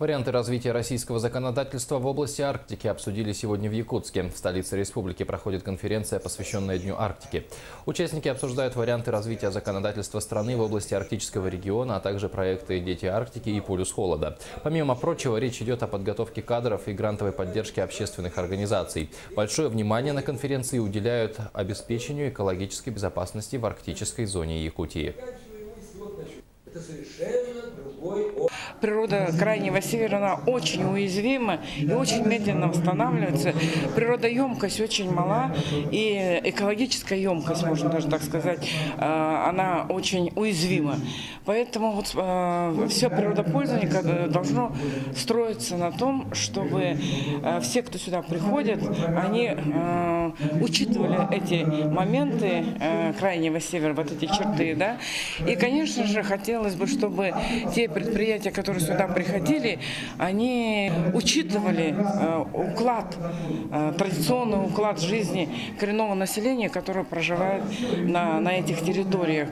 Варианты развития российского законодательства в области Арктики обсудили сегодня в Якутске. В столице республики проходит конференция, посвященная Дню Арктики. Участники обсуждают варианты развития законодательства страны в области арктического региона, а также проекты «Дети Арктики» и «Полюс холода». Помимо прочего, речь идет о подготовке кадров и грантовой поддержке общественных организаций. Большое внимание на конференции уделяют обеспечению экологической безопасности в арктической зоне Якутии. Природа Крайнего Севера, она очень уязвима и очень медленно восстанавливается. Природоемкость очень мала, и экологическая емкость, можно даже так сказать, она очень уязвима. Поэтому вот, все природопользование должно строиться на том, чтобы все, кто сюда приходят, они учитывали эти моменты Крайнего Севера, вот эти черты, да. И, конечно же, хотелось бы, чтобы те предприятия, которые сюда приходили, они учитывали уклад, традиционный уклад жизни коренного населения, которое проживает на этих территориях.